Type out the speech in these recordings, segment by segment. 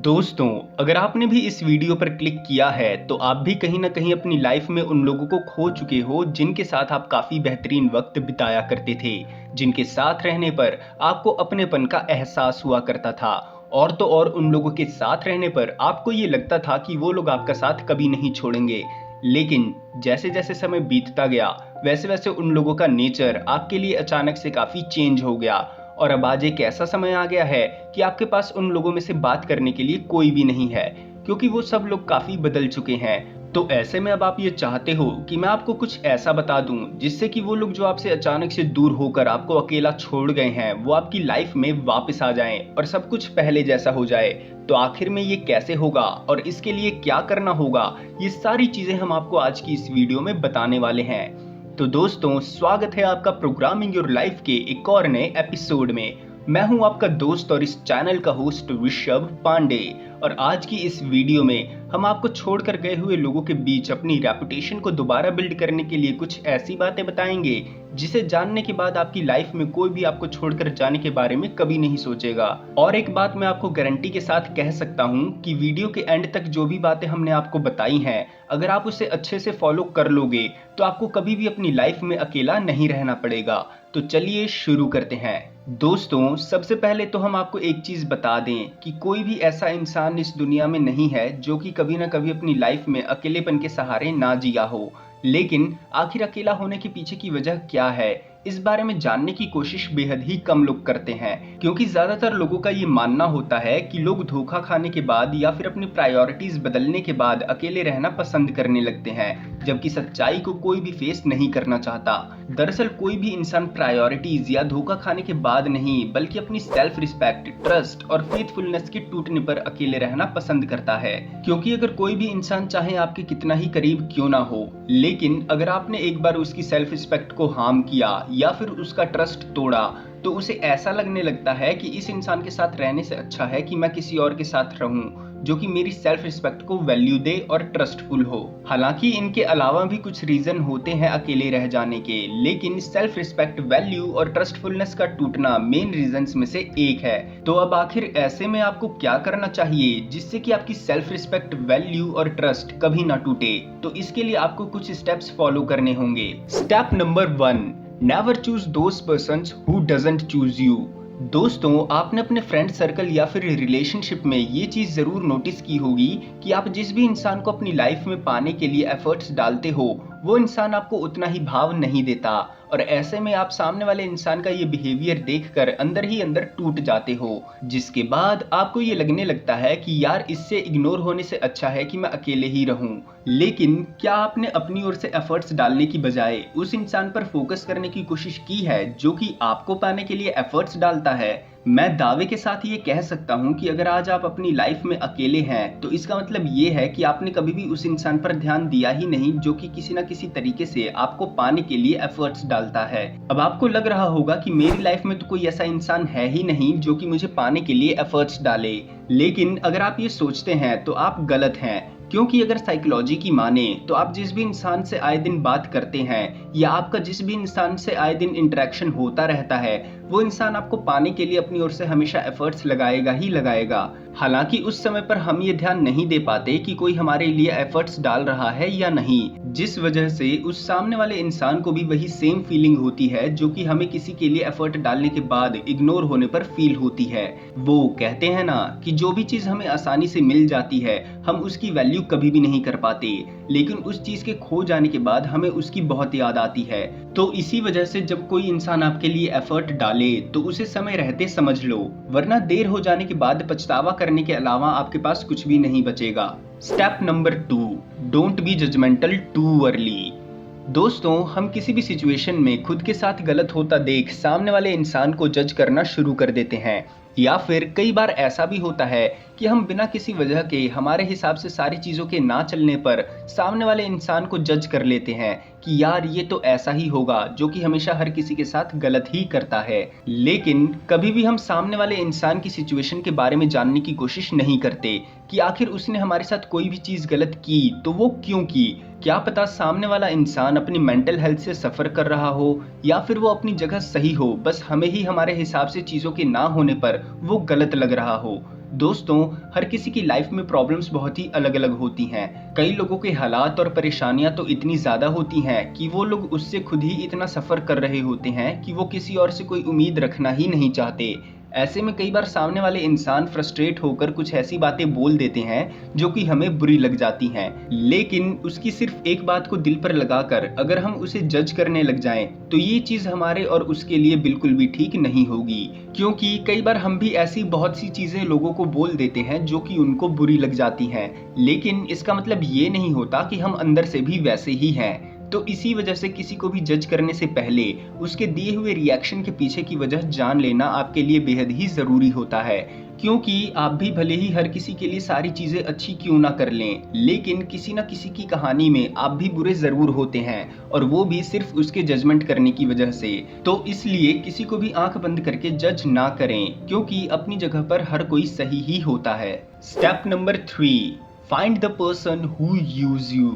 दोस्तों, अगर आपने भी इस वीडियो पर क्लिक किया है तो आप भी कहीं न कहीं अपनी लाइफ में उन लोगों को खो चुके हो जिनके साथ आप काफ़ी बेहतरीन वक़्त बिताया करते थे, जिनके साथ रहने पर आपको अपनेपन का एहसास हुआ करता था। और तो और उन लोगों के साथ रहने पर आपको ये लगता था कि वो लोग आपका साथ कभी नहीं छोड़ेंगे। लेकिन जैसे-जैसे समय बीतता गया, वैसे-वैसे उन लोगों का नेचर आपके लिए अचानक से काफ़ी चेंज हो गया और अब आज एक ऐसा समय आ गया है कि आपके पास उन लोगों में से बात करने के लिए कोई भी नहीं है, क्योंकि वो सब लोग काफ़ी बदल चुके हैं। तो ऐसे में अब आप ये चाहते हो कि मैं आपको कुछ ऐसा बता दूं जिससे कि वो लोग जो आपसे अचानक से दूर होकर आपको अकेला छोड़ गए हैं, वो आपकी लाइफ में वापस आ जाएं और सब कुछ पहले जैसा हो जाए। तो आखिर में ये कैसे होगा और इसके लिए क्या करना होगा, ये सारी चीजें हम आपको आज की इस वीडियो में बताने वाले हैं। तो दोस्तों, स्वागत है आपका प्रोग्रामिंग योर लाइफ के एक और नए एपिसोड में। मैं हूं आपका दोस्त और इस चैनल का होस्ट ऋषभ पांडे। और आज की इस वीडियो में हम आपको छोड़कर गए हुए लोगों के बीच अपनी रेपुटेशन को दोबारा बिल्ड करने के लिए कुछ ऐसी बातें बताएंगे जिसे जानने के बाद आपकी लाइफ में कोई भी आपको छोड़कर जाने के बारे में कभी नहीं सोचेगा। और एक बात मैं आपको गारंटी के साथ कह सकता हूं कि वीडियो के एंड तक जो भी बातें हमने आपको बताई हैं, अगर आप उसे अच्छे से फॉलो कर लोगे तो आपको कभी भी अपनी लाइफ में अकेला नहीं रहना पड़ेगा। तो चलिए शुरू करते हैं। दोस्तों, सबसे पहले तो हम आपको एक चीज बता दें कि कोई भी ऐसा इंसान इस दुनिया में नहीं है जो कि कभी ना कभी अपनी लाइफ में अकेलेपन के सहारे ना जिया हो। लेकिन आखिर अकेला होने के पीछे की वजह क्या है, इस बारे में जानने की कोशिश बेहद ही कम लोग करते हैं, क्योंकि ज्यादातर लोगों का ये मानना होता है कि लोग धोखा खाने के बाद या फिर अपनी प्रायोरिटीज बदलने के बाद अकेले रहना पसंद करने लगते हैं, जबकि सच्चाई को कोई भी फेस नहीं करना चाहता। दरअसल कोई भी इंसान प्रायोरिटीज या धोखा खाने के बाद नहीं, बल्कि अपनी सेल्फ रिस्पेक्ट, ट्रस्ट और फेथफुलनेस के टूटने पर अकेले रहना पसंद करता है। क्योंकि अगर कोई भी इंसान चाहे आपके कितना ही करीब क्यों ना हो, लेकिन अगर आपने एक बार उसकी सेल्फ रिस्पेक्ट को हार्म किया या फिर उसका ट्रस्ट तोड़ा, तो उसे ऐसा लगने लगता है कि इस इंसान के साथ रहने से अच्छा है कि मैं किसी और के साथ रहूं जो कि मेरी सेल्फ रिस्पेक्ट को वैल्यू दे और ट्रस्टफुल हो। हालांकि इनके अलावा भी कुछ रीजन होते हैं अकेले रह जाने के, लेकिन सेल्फ रिस्पेक्ट, वैल्यू और ट्रस्टफुलनेस का टूटना मेन रीजंस में से एक है। तो अब आखिर ऐसे में आपको क्या करना चाहिए जिससे कि आपकी सेल्फ रिस्पेक्ट, वैल्यू और ट्रस्ट कभी ना टूटे? तो इसके लिए आपको कुछ स्टेप्स फॉलो करने होंगे। Step number 1, never choose those persons who doesn't choose you. दोस्तों, आपने अपने फ्रेंड सर्कल या फिर रिलेशनशिप में ये चीज जरूर नोटिस की होगी कि आप जिस भी इंसान को अपनी लाइफ में पाने के लिए एफर्ट्स डालते हो, वो इंसान आपको उतना ही भाव नहीं देता, और ऐसे में आप सामने वाले इंसान का ये बिहेवियर देखकर अंदर ही अंदर टूट जाते हो, जिसके बाद आपको ये लगने लगता है कि यार, इससे इग्नोर होने से अच्छा है कि मैं अकेले ही रहूं। लेकिन क्या आपने अपनी ओर से एफर्ट्स डालने की बजाय उस इंसान पर फोकस करने की कोशिश की है जो कि आपको पाने के लिए एफर्ट्स डालता है? मैं दावे के साथ ये कह सकता हूँ कि अगर आज आप अपनी लाइफ में अकेले हैं, तो इसका मतलब ये है कि आपने कभी भी उस इंसान पर ध्यान दिया ही नहीं जो कि किसी न किसी तरीके से आपको पाने के लिए एफर्ट्स डालता है। अब आपको लग रहा होगा कि मेरी लाइफ में तो कोई ऐसा इंसान है ही नहीं जो कि मुझे पाने के लिए एफर्ट्स डाले, लेकिन अगर आप ये सोचते हैं तो आप गलत हैं। क्योंकि अगर साइकोलॉजी की माने तो आप जिस भी इंसान से आए दिन बात करते हैं या आपका जिस भी इंसान से आए दिन इंटरेक्शन होता रहता है, वो इंसान आपको पाने के लिए अपनी ओर से हमेशा एफर्ट्स लगाएगा ही लगाएगा। हालांकि उस समय पर हम ये ध्यान नहीं दे पाते कि कोई हमारे लिए एफर्ट्स डाल रहा है या नहीं, जिस वजह से उस सामने वाले इंसान को भी वही सेम फीलिंग होती है जो कि हमें किसी के लिए एफर्ट डालने के बाद इग्नोर होने पर फील होती है। वो कहते हैं ना कि जो भी चीज हमें आसानी से मिल जाती है, हम उसकी वैल्यू कभी भी नहीं कर पाते, लेकिन उस चीज के खो जाने के बाद हमें उसकी बहुत याद आती है। तो इसी वजह से जब कोई इंसान आपके लिए एफर्ट डाले तो उसे समय रहते समझ लो, वरना देर हो जाने के बाद पछतावा करने के अलावा आपके पास कुछ भी नहीं बचेगा। Step number 2, don't be judgemental too early. दोस्तों, हम किसी भी सिचुएशन में खुद के साथ गलत होता देख सामने वाले इंसान को जज करना शुरू कर देते हैं, या फिर कई बार ऐसा भी होता है कि हम बिना किसी वजह के हमारे हिसाब से सारी चीजों के ना चलने पर सामने वाले इंसान को जज कर लेते हैं कि यार, ये तो ऐसा ही होगा जो कि हमेशा हर किसी के साथ गलत ही करता है। लेकिन कभी भी हम सामने वाले इंसान की सिचुएशन के बारे में जानने की कोशिश नहीं करते कि आखिर उसने हमारे साथ कोई भी चीज गलत की तो वो क्यों की। क्या पता सामने वाला इंसान अपनी मेंटल हेल्थ से सफर कर रहा हो या फिर वो अपनी जगह सही हो, बस हमें ही हमारे हिसाब से चीजों के ना होने पर वो गलत लग रहा हो। दोस्तों, हर किसी की लाइफ में प्रॉब्लम्स बहुत ही अलग अलग होती हैं। कई लोगों के हालात और परेशानियां तो इतनी ज़्यादा होती हैं कि वो लोग उससे खुद ही इतना सफ़र कर रहे होते हैं कि वो किसी और से कोई उम्मीद रखना ही नहीं चाहते। ऐसे में कई बार सामने वाले इंसान फ्रस्ट्रेट होकर कुछ ऐसी बातें बोल देते हैं जो कि हमें बुरी लग जाती हैं। लेकिन उसकी सिर्फ एक बात को दिल पर लगाकर अगर हम उसे जज करने लग जाएं, तो ये चीज़ हमारे और उसके लिए बिल्कुल भी ठीक नहीं होगी। क्योंकि कई बार हम भी ऐसी बहुत सी चीज़ें लोगों को बोल देते हैं जो कि उनको बुरी लग जाती हैं, लेकिन इसका मतलब ये नहीं होता कि हम अंदर से भी वैसे ही हैं। तो इसी वजह से किसी को भी जज करने से पहले उसके दिए हुए रिएक्शन के पीछे की वजह जान लेना आपके लिए बेहद ही ज़रूरी होता है। क्योंकि आप भी भले ही हर किसी के लिए सारी चीज़ें अच्छी क्यों ना कर लें, लेकिन किसी न किसी की कहानी में आप भी बुरे ज़रूर होते हैं, और वो भी सिर्फ उसके जजमेंट करने की वजह से। तो इसलिए किसी को भी आंख बंद करके जज ना करें, क्योंकि अपनी जगह पर हर कोई सही ही होता है। Step number 3, find the person who use you.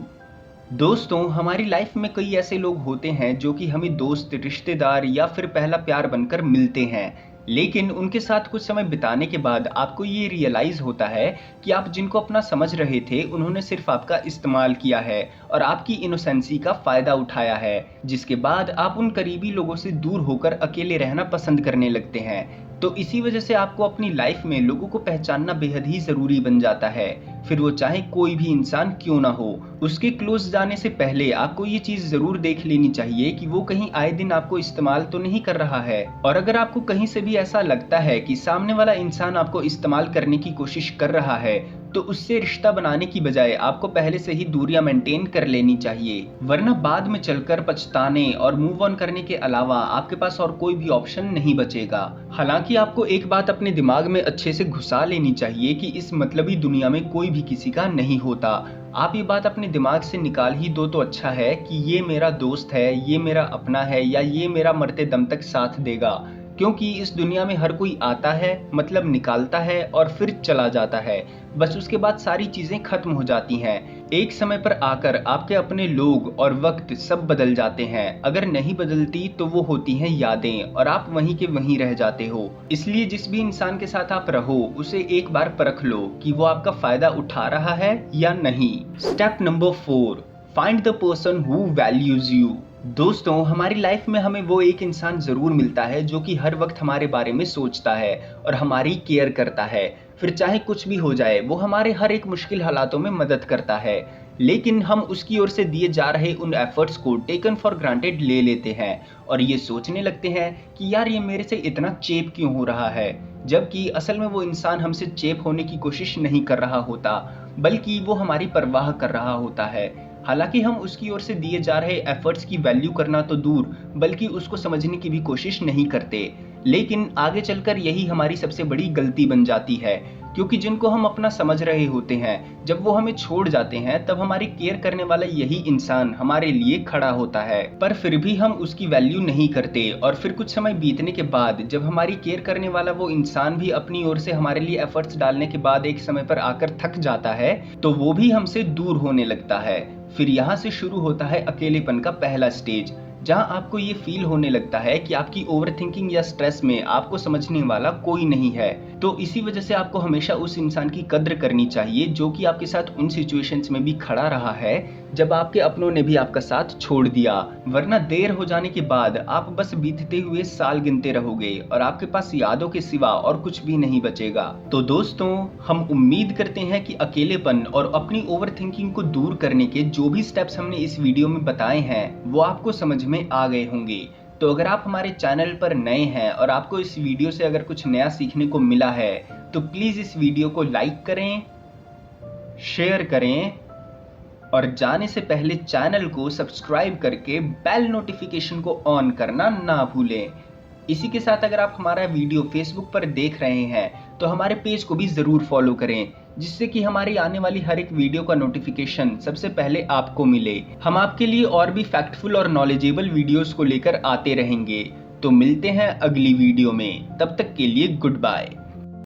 दोस्तों, हमारी लाइफ में कई ऐसे लोग होते हैं जो कि हमें दोस्त, रिश्तेदार या फिर पहला प्यार बनकर मिलते हैं। लेकिन उनके साथ कुछ समय बिताने के बाद आपको ये रियलाइज़ होता है कि आप जिनको अपना समझ रहे थे उन्होंने सिर्फ आपका इस्तेमाल किया है और आपकी इनोसेंसी का फ़ायदा उठाया है, जिसके बाद आप उन करीबी लोगों से दूर होकर अकेले रहना पसंद करने लगते हैं। तो इसी वजह से आपको अपनी लाइफ में लोगों को पहचानना बेहद ही ज़रूरी बन जाता है, फिर वो चाहे कोई भी इंसान क्यों ना हो। उसके क्लोज जाने से पहले आपको ये चीज़ ज़रूर देख लेनी चाहिए कि वो कहीं आए दिन आपको इस्तेमाल तो नहीं कर रहा है। और अगर आपको कहीं से भी ऐसा लगता है कि सामने वाला इंसान आपको इस्तेमाल करने की कोशिश कर रहा है, तो उससे रिश्ता बनाने की बजाय आपको पहले से ही दूरियां मेंटेन कर लेनी चाहिए, वरना बाद में चलकर पछताने और मूव ऑन करने के अलावा आपके पास और कोई भी ऑप्शन नहीं बचेगा। हालांकि आपको एक बात अपने दिमाग में अच्छे से घुसा लेनी चाहिए कि इस मतलबी दुनिया में कोई भी किसी का नहीं होता। आप ये बात अपने दिमाग से निकाल ही दो तो अच्छा है कि ये मेरा दोस्त है, ये मेरा अपना है, या ये मेरा मरते दम तक साथ देगा। क्योंकि इस दुनिया में हर कोई आता है, मतलब निकालता है और फिर चला जाता है, बस उसके बाद सारी चीज़ें खत्म हो जाती हैं। एक समय पर आकर आपके अपने लोग और वक्त सब बदल जाते हैं। अगर नहीं बदलती तो वो होती हैं यादें, और आप वहीं के वहीं रह जाते हो। इसलिए जिस भी इंसान के साथ आप रहो उसे एक बार परख लो कि वो आपका फ़ायदा उठा रहा है या नहीं। Step number 4, find the person who values you. दोस्तों, हमारी लाइफ में हमें वो एक इंसान ज़रूर मिलता है जो कि हर वक्त हमारे बारे में सोचता है और हमारी केयर करता है। फिर चाहे कुछ भी हो जाए, वो हमारे हर एक मुश्किल हालातों में मदद करता है। लेकिन हम उसकी ओर से दिए जा रहे उन एफर्ट्स को टेकन फॉर ग्रांटेड ले लेते हैं और ये सोचने लगते हैं कि यार ये मेरे से इतना चेप क्यों हो रहा है, जबकि असल में वो इंसान हमसे चेप होने की कोशिश नहीं कर रहा होता, बल्कि वो हमारी परवाह कर रहा होता है। हालांकि हम उसकी ओर से दिए जा रहे एफर्ट्स की वैल्यू करना तो दूर, बल्कि उसको समझने की भी कोशिश नहीं करते। लेकिन आगे चलकर यही हमारी सबसे बड़ी गलती बन जाती है, क्योंकि जिनको हम अपना समझ रहे होते हैं, जब वो हमें छोड़ जाते हैं तब हमारी केयर करने वाला यही इंसान हमारे लिए खड़ा होता है, पर फिर भी हम उसकी वैल्यू नहीं करते। और फिर कुछ समय बीतने के बाद जब हमारी केयर करने वाला वो इंसान भी अपनी ओर से हमारे लिए एफर्ट्स डालने के बाद एक समय पर आकर थक जाता है, तो वो भी हमसे दूर होने लगता है। फिर यहाँ से शुरू होता है अकेलेपन का पहला स्टेज, जहां आपको ये फील होने लगता है कि आपकी ओवरथिंकिंग या स्ट्रेस में आपको समझने वाला कोई नहीं है। तो इसी वजह से आपको हमेशा उस इंसान की कद्र करनी चाहिए जो कि आपके साथ उन सिचुएशंस में भी खड़ा रहा है जब आपके अपनों ने भी आपका साथ छोड़ दिया, वरना देर हो जाने के बाद आप बस बीतते हुए साल गिनते रहोगे और आपके पास यादों के सिवा और कुछ भी नहीं बचेगा। तो दोस्तों, हम उम्मीद करते हैं कि अकेलेपन और अपनी ओवरथिंकिंग को दूर करने के जो भी स्टेप्स हमने इस वीडियो में बताए हैं वो आपको समझ में आ गए होंगे। तो अगर आप हमारे चैनल पर नए हैं और आपको इस वीडियो से अगर कुछ नया सीखने को मिला है, तो प्लीज़ इस वीडियो को लाइक करें, शेयर करें और जाने से पहले चैनल को सब्सक्राइब करके बेल नोटिफिकेशन को ऑन करना ना भूलें। इसी के साथ अगर आप हमारा वीडियो फेसबुक पर देख रहे हैं तो हमारे पेज को भी ज़रूर फॉलो करें, जिससे कि हमारी आने वाली हर एक वीडियो का नोटिफिकेशन सबसे पहले आपको मिले। हम आपके लिए और भी फैक्टफुल और नॉलेजेबल वीडियोस को लेकर आते रहेंगे। तो मिलते हैं अगली वीडियो में, तब तक के लिए गुड बाय।